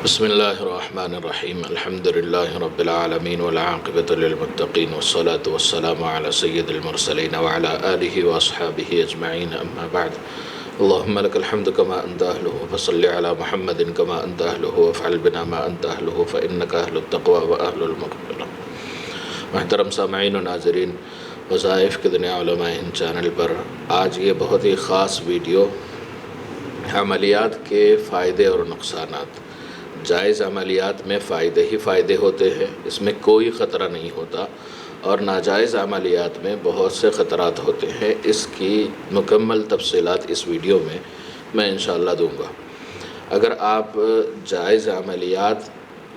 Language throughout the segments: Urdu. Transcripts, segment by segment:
بسم اللہ الرحمن الرحیم الحمد للہ رب العالمین والعاقبۃ للمتقین والصلاة والسلام علی سید المرسلین وعلی آلہ واصحابہ اجمعین اما بعد اللہم لک الحمد کما انت اہلہ فصل علی محمد کما انت اہلہ وافعل بنا ما انت اہلہ فانک اہل التقوی واہل المغفرہ۔ محترم سامعین و ناظرین، وظائف کی دنیا علماء ہند چینل پر آج یہ بہت ہی خاص ویڈیو عملیات کے فائدے اور نقصانات۔ جائز عملیات میں فائدے ہی فائدے ہوتے ہیں، اس میں کوئی خطرہ نہیں ہوتا، اور ناجائز عملیات میں بہت سے خطرات ہوتے ہیں۔ اس کی مکمل تفصیلات اس ویڈیو میں انشاءاللہ دوں گا۔ اگر آپ جائز عملیات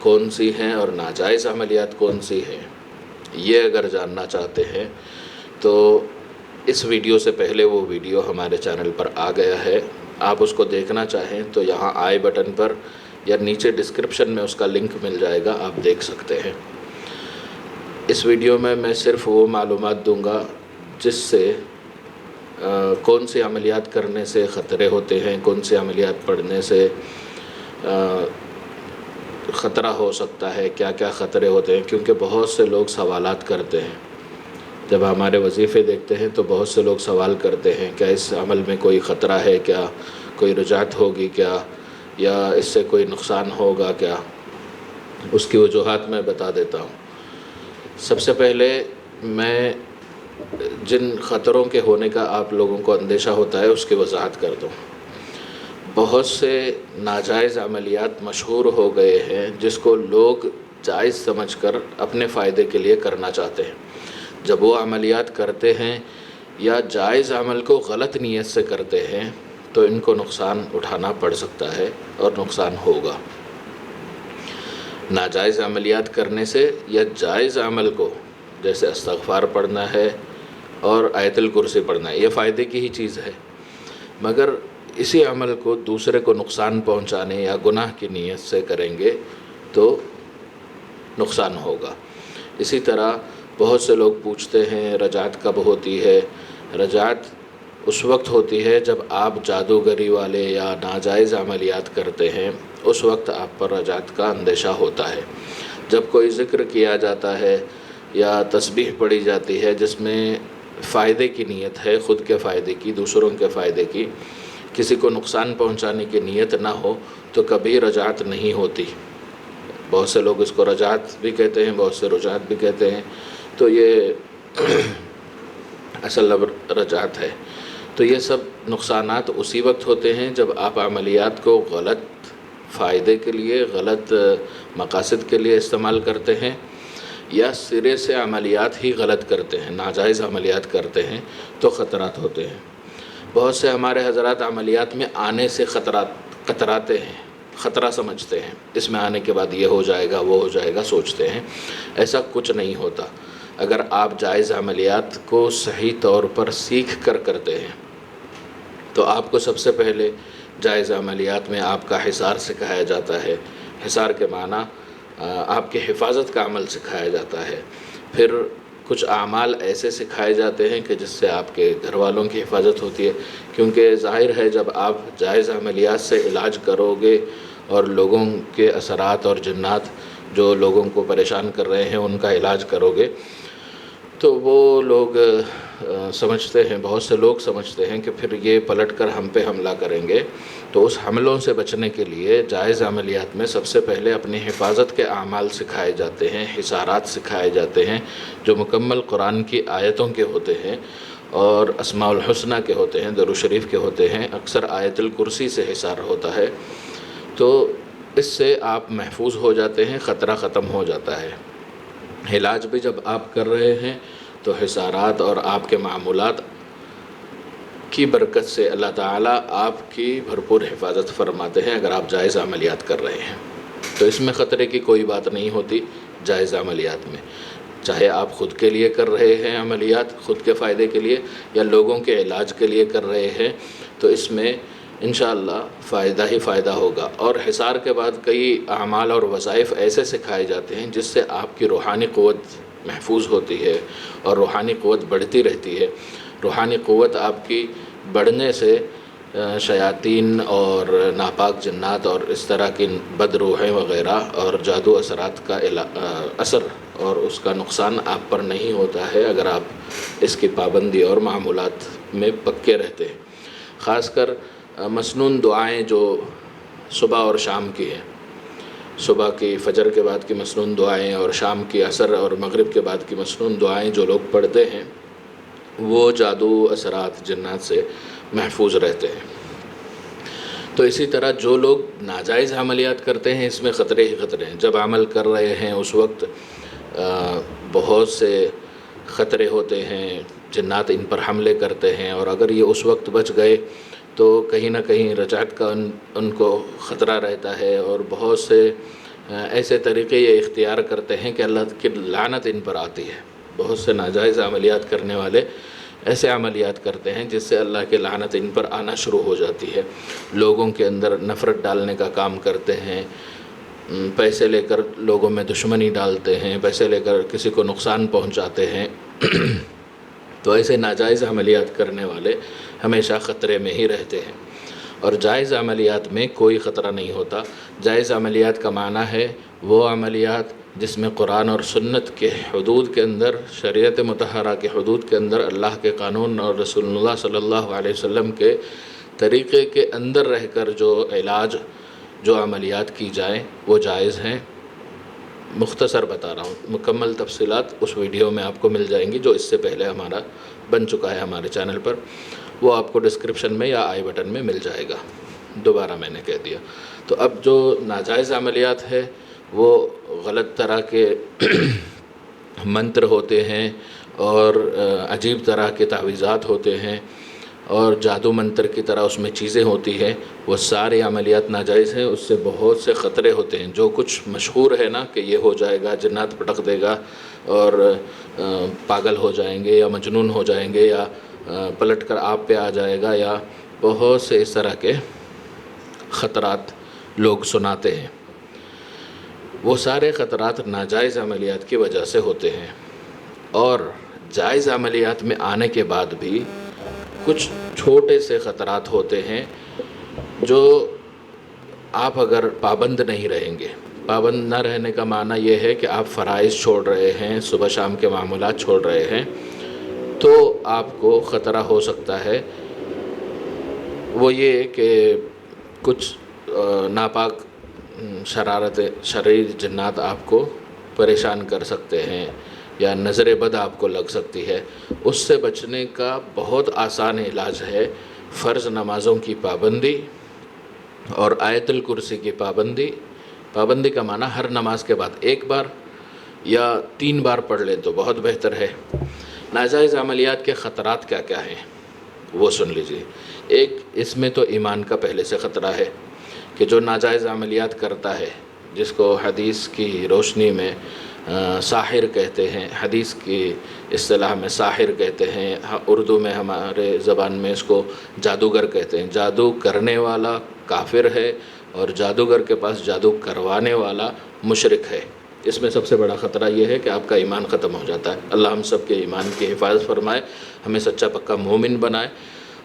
کون سی ہیں اور ناجائز عملیات کون سی ہیں یہ اگر جاننا چاہتے ہیں تو اس ویڈیو سے پہلے وہ ویڈیو ہمارے چینل پر آ گیا ہے، آپ اس کو دیکھنا چاہیں تو یہاں آئی بٹن پر یا نیچے ڈسکرپشن میں اس کا لنک مل جائے گا، آپ دیکھ سکتے ہیں۔ اس ویڈیو میں صرف وہ معلومات دوں گا جس سے کون سی عملیات کرنے سے خطرے ہوتے ہیں، کون سی عملیات پڑھنے سے خطرہ ہو سکتا ہے، کیا کیا خطرے ہوتے ہیں، کیونکہ بہت سے لوگ سوالات کرتے ہیں۔ جب ہمارے وظیفے دیکھتے ہیں تو بہت سے لوگ سوال کرتے ہیں کیا اس عمل میں کوئی خطرہ ہے، کیا کوئی رجعت ہوگی کیا، یا اس سے کوئی نقصان ہوگا کیا۔ اس کی وجوہات میں بتا دیتا ہوں۔ سب سے پہلے میں جن خطروں کے ہونے کا آپ لوگوں کو اندیشہ ہوتا ہے اس کی وضاحت کر دوں۔ بہت سے ناجائز عملیات مشہور ہو گئے ہیں جس کو لوگ جائز سمجھ کر اپنے فائدے کے لیے کرنا چاہتے ہیں۔ جب وہ عملیات کرتے ہیں یا جائز عمل کو غلط نیت سے کرتے ہیں تو ان کو نقصان اٹھانا پڑ سکتا ہے اور نقصان ہوگا۔ ناجائز عملیات کرنے سے یا جائز عمل کو، جیسے استغفار پڑھنا ہے اور آیت الکرسی پڑھنا ہے، یہ فائدے کی ہی چیز ہے، مگر اسی عمل کو دوسرے کو نقصان پہنچانے یا گناہ کی نیت سے کریں گے تو نقصان ہوگا۔ اسی طرح بہت سے لوگ پوچھتے ہیں رجعت کب ہوتی ہے۔ رجعت اس وقت ہوتی ہے جب آپ جادوگری والے یا ناجائز عملیات کرتے ہیں، اس وقت آپ پر رجعت کا اندیشہ ہوتا ہے۔ جب کوئی ذکر کیا جاتا ہے یا تسبیح پڑھی جاتی ہے جس میں فائدے کی نیت ہے، خود کے فائدے کی، دوسروں کے فائدے کی، کسی کو نقصان پہنچانے کی نیت نہ ہو تو کبھی رجعت نہیں ہوتی۔ بہت سے لوگ اس کو رجعت بھی کہتے ہیں، بہت سے رجعت بھی کہتے ہیں، تو یہ اصل رجعت ہے۔ تو یہ سب نقصانات اسی وقت ہوتے ہیں جب آپ عملیات کو غلط فائدے کے لیے، غلط مقاصد کے لیے استعمال کرتے ہیں، یا سرے سے عملیات ہی غلط کرتے ہیں، ناجائز عملیات کرتے ہیں تو خطرات ہوتے ہیں۔ بہت سے ہمارے حضرات عملیات میں آنے سے کتراتے ہیں، خطرہ سمجھتے ہیں، اس میں آنے کے بعد یہ ہو جائے گا وہ ہو جائے گا سوچتے ہیں۔ ایسا کچھ نہیں ہوتا۔ اگر آپ جائز عملیات کو صحیح طور پر سیکھ کر کرتے ہیں تو آپ کو سب سے پہلے جائز عملیات میں آپ کا حصار سکھایا جاتا ہے۔ حصار کے معنی آپ کی حفاظت کا عمل سکھایا جاتا ہے۔ پھر کچھ اعمال ایسے سکھائے جاتے ہیں کہ جس سے آپ کے گھر والوں کی حفاظت ہوتی ہے، کیونکہ ظاہر ہے جب آپ جائز عملیات سے علاج کرو گے اور لوگوں کے اثرات اور جنات جو لوگوں کو پریشان کر رہے ہیں ان کا علاج کرو گے تو وہ لوگ سمجھتے ہیں، بہت سے لوگ سمجھتے ہیں کہ پھر یہ پلٹ کر ہم پہ حملہ کریں گے۔ تو اس حملوں سے بچنے کے لیے جائز عملیات میں سب سے پہلے اپنی حفاظت کے اعمال سکھائے جاتے ہیں، حصارات سکھائے جاتے ہیں جو مکمل قرآن کی آیتوں کے ہوتے ہیں اور اسماء الحسنہ کے ہوتے ہیں، درود شریف کے ہوتے ہیں، اکثر آیت الکرسی سے حصار ہوتا ہے۔ تو اس سے آپ محفوظ ہو جاتے ہیں، خطرہ ختم ہو جاتا ہے۔ علاج بھی جب آپ کر رہے ہیں تو حصارات اور آپ کے معمولات کی برکت سے اللہ تعالیٰ آپ کی بھرپور حفاظت فرماتے ہیں اگر آپ جائز عملیات کر رہے ہیں۔ تو اس میں خطرے کی کوئی بات نہیں ہوتی جائز عملیات میں، چاہے آپ خود کے لیے کر رہے ہیں عملیات، خود کے فائدے کے لیے، یا لوگوں کے علاج کے لیے کر رہے ہیں، تو اس میں انشاءاللہ فائدہ ہی فائدہ ہوگا۔ اور حصار کے بعد کئی اعمال اور وظائف ایسے سکھائے جاتے ہیں جس سے آپ کی روحانی قوت محفوظ ہوتی ہے اور روحانی قوت بڑھتی رہتی ہے۔ روحانی قوت آپ کی بڑھنے سے شیاطین اور ناپاک جنات اور اس طرح کی بد روحیں وغیرہ اور جادو اثرات کا اثر اور اس کا نقصان آپ پر نہیں ہوتا ہے اگر آپ اس کی پابندی اور معمولات میں پکے رہتے ہیں. خاص کر مسنون دعائیں جو صبح اور شام کی ہیں، صبح کی فجر کے بعد کی مسنون دعائیں اور شام کی عصر اور مغرب کے بعد کی مسنون دعائیں جو لوگ پڑھتے ہیں وہ جادو اثرات جنات سے محفوظ رہتے ہیں. تو اسی طرح جو لوگ ناجائز عملیات کرتے ہیں اس میں خطرے ہی خطرے ہیں. جب عمل کر رہے ہیں اس وقت بہت سے خطرے ہوتے ہیں، جنات ان پر حملے کرتے ہیں، اور اگر یہ اس وقت بچ گئے تو کہیں نہ کہیں رجعت کا ان کو خطرہ رہتا ہے، اور بہت سے ایسے طریقے یہ اختیار کرتے ہیں کہ اللہ کی لعنت ان پر آتی ہے. بہت سے ناجائز عملیات کرنے والے ایسے عملیات کرتے ہیں جس سے اللہ کی لعنت ان پر آنا شروع ہو جاتی ہے. لوگوں کے اندر نفرت ڈالنے کا کام کرتے ہیں، پیسے لے کر لوگوں میں دشمنی ڈالتے ہیں، پیسے لے کر کسی کو نقصان پہنچاتے ہیں. تو ایسے ناجائز عملیات کرنے والے ہمیشہ خطرے میں ہی رہتے ہیں. اور جائز عملیات میں کوئی خطرہ نہیں ہوتا. جائز عملیات کا معنی ہے وہ عملیات جس میں قرآن اور سنت کے حدود کے اندر، شریعت مطہرہ کے حدود کے اندر، اللہ کے قانون اور رسول اللہ صلی اللہ علیہ وسلم کے طریقے کے اندر رہ کر جو علاج، جو عملیات کی جائیں وہ جائز ہیں. مختصر بتا رہا ہوں، مکمل تفصیلات اس ویڈیو میں آپ کو مل جائیں گی جو اس سے پہلے ہمارا بن چکا ہے ہمارے چینل پر. وہ آپ کو ڈسکرپشن میں یا آئی بٹن میں مل جائے گا. دوبارہ میں نے کہہ دیا. تو اب جو ناجائز عملیات ہے وہ غلط طرح کے منتر ہوتے ہیں اور عجیب طرح کے تعویذات ہوتے ہیں اور جادو منتر کی طرح اس میں چیزیں ہوتی ہیں. وہ ساری عملیات ناجائز ہیں. اس سے بہت سے خطرے ہوتے ہیں. جو کچھ مشہور ہے نا کہ یہ ہو جائے گا، جنات پٹک دے گا اور پاگل ہو جائیں گے یا مجنون ہو جائیں گے یا پلٹ کر آپ پہ آ جائے گا، یا بہت سے اس طرح کے خطرات لوگ سناتے ہیں. وہ سارے خطرات ناجائز عملیات کی وجہ سے ہوتے ہیں. اور جائز عملیات میں آنے کے بعد بھی کچھ چھوٹے سے خطرات ہوتے ہیں جو آپ اگر پابند نہیں رہیں گے. پابند نہ رہنے کا معنی یہ ہے کہ آپ فرائض چھوڑ رہے ہیں، صبح شام کے معمولات چھوڑ رہے ہیں، تو آپ کو خطرہ ہو سکتا ہے. وہ یہ کہ کچھ ناپاک شریر جنات آپ کو پریشان کر سکتے ہیں یا نظر بد آپ کو لگ سکتی ہے. اس سے بچنے کا بہت آسان علاج ہے فرض نمازوں کی پابندی اور آیت الکرسی کی پابندی. پابندی کا معنی ہر نماز کے بعد 1 بار یا 3 بار پڑھ لیں تو بہت بہتر ہے. ناجائز عملیات کے خطرات کیا کیا ہیں وہ سن لیجیے. ایک، اس میں تو ایمان کا پہلے سے خطرہ ہے کہ جو ناجائز عملیات کرتا ہے، جس کو حدیث کی روشنی میں ساحر کہتے ہیں، حدیث کی اصطلاح میں ساحر کہتے ہیں، اردو میں ہمارے زبان میں اس کو جادوگر کہتے ہیں. جادو کرنے والا کافر ہے اور جادوگر کے پاس جادو کروانے والا مشرک ہے. اس میں سب سے بڑا خطرہ یہ ہے کہ آپ کا ایمان ختم ہو جاتا ہے. اللہ ہم سب کے ایمان کی حفاظت فرمائے، ہمیں سچا پکا مومن بنائے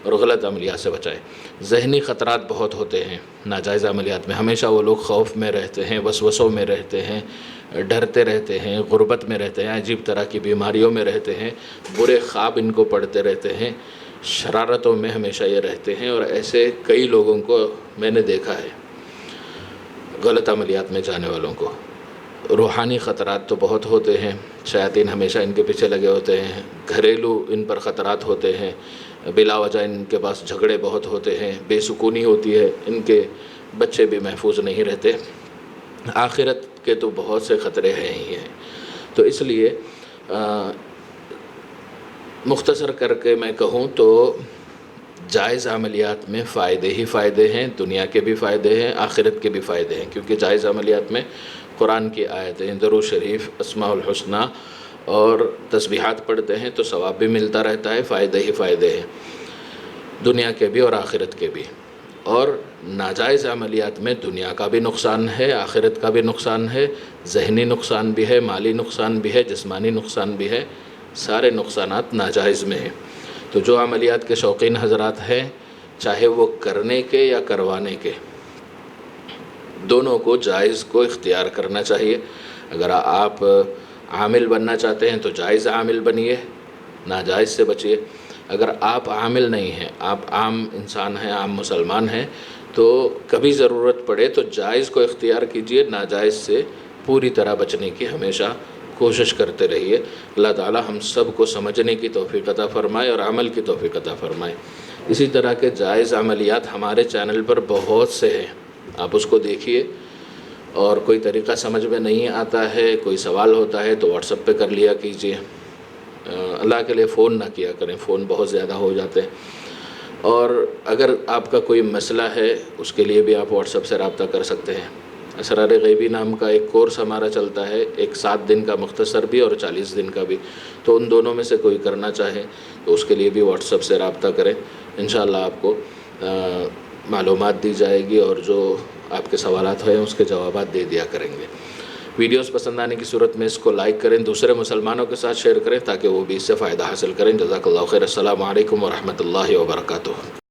اور غلط عملیات سے بچائے. ذہنی خطرات بہت ہوتے ہیں ناجائز عملیات میں. ہمیشہ وہ لوگ خوف میں رہتے ہیں، وسوسوں میں رہتے ہیں، ڈرتے رہتے ہیں، غربت میں رہتے ہیں، عجیب طرح کی بیماریوں میں رہتے ہیں، برے خواب ان کو پڑتے رہتے ہیں، شرارتوں میں ہمیشہ یہ رہتے ہیں. اور ایسے کئی لوگوں کو میں نے دیکھا ہے، غلط عملیات میں جانے والوں کو. روحانی خطرات تو بہت ہوتے ہیں، شیاطین ہمیشہ ان کے پیچھے لگے ہوتے ہیں. گھریلو ان پر خطرات ہوتے ہیں، بلا وجہ ان کے پاس جھگڑے بہت ہوتے ہیں، بے سکونی ہوتی ہے، ان کے بچے بھی محفوظ نہیں رہتے. آخرت کے تو بہت سے خطرے ہیں ہی ہیں. تو اس لیے مختصر کر کے میں کہوں تو جائز عملیات میں فائدے ہی فائدے ہیں. دنیا کے بھی فائدے ہیں، آخرت کے بھی فائدے ہیں، کیونکہ جائز عملیات میں قرآن کی آیتیں، درود شریف، اسماء الحسنی اور تسبیحات پڑھتے ہیں تو ثواب بھی ملتا رہتا ہے. فائدے ہی فائدے ہیں دنیا کے بھی اور آخرت کے بھی. اور ناجائز عملیات میں دنیا کا بھی نقصان ہے، آخرت کا بھی نقصان ہے، ذہنی نقصان بھی ہے، مالی نقصان بھی ہے، جسمانی نقصان بھی ہے. سارے نقصانات ناجائز میں ہیں. تو جو عملیات کے شوقین حضرات ہیں چاہے وہ کرنے کے یا کروانے کے، دونوں کو جائز کو اختیار کرنا چاہیے۔ اگر آپ عامل بننا چاہتے ہیں تو جائز عامل بنیے، ناجائز سے بچیے۔ اگر آپ عامل نہیں ہیں، آپ عام انسان ہیں، عام مسلمان ہیں، تو کبھی ضرورت پڑے تو جائز کو اختیار کیجیے، ناجائز سے پوری طرح بچنے کی ہمیشہ کوشش کرتے رہیے۔ اللہ تعالی ہم سب کو سمجھنے کی توفیق عطا فرمائے اور عمل کی توفیق عطا فرمائے۔ اسی طرح کے جائز عملیات ہمارے چینل پر بہت سے ہیں، آپ اس کو دیکھیے، اور کوئی طریقہ سمجھ میں نہیں آتا ہے، کوئی سوال ہوتا ہے تو واٹس ایپ پہ کر لیا کیجیے۔ اللہ کے لیے فون نہ کیا کریں، فون بہت زیادہ ہو جاتے ہیں۔ اور اگر آپ کا کوئی مسئلہ ہے اس کے لیے بھی آپ واٹس ایپ سے رابطہ کر سکتے ہیں۔ اسرار غیبی نام کا ایک کورس ہمارا چلتا ہے، ایک 7 دن کا مختصر بھی اور 40 دن کا بھی، تو ان دونوں میں سے کوئی کرنا چاہے تو اس کے لیے بھی واٹس ایپ سے رابطہ کریں، انشاءاللہ آپ کو معلومات دی جائے گی اور جو آپ کے سوالات ہیں اس کے جوابات دے دیا کریں گے۔ ویڈیوز پسند آنے کی صورت میں اس کو لائک کریں، دوسرے مسلمانوں کے ساتھ شیئر کریں تاکہ وہ بھی اس سے فائدہ حاصل کریں۔ جزاک اللہ خیر۔ السلام علیکم ورحمۃ اللہ وبرکاتہ۔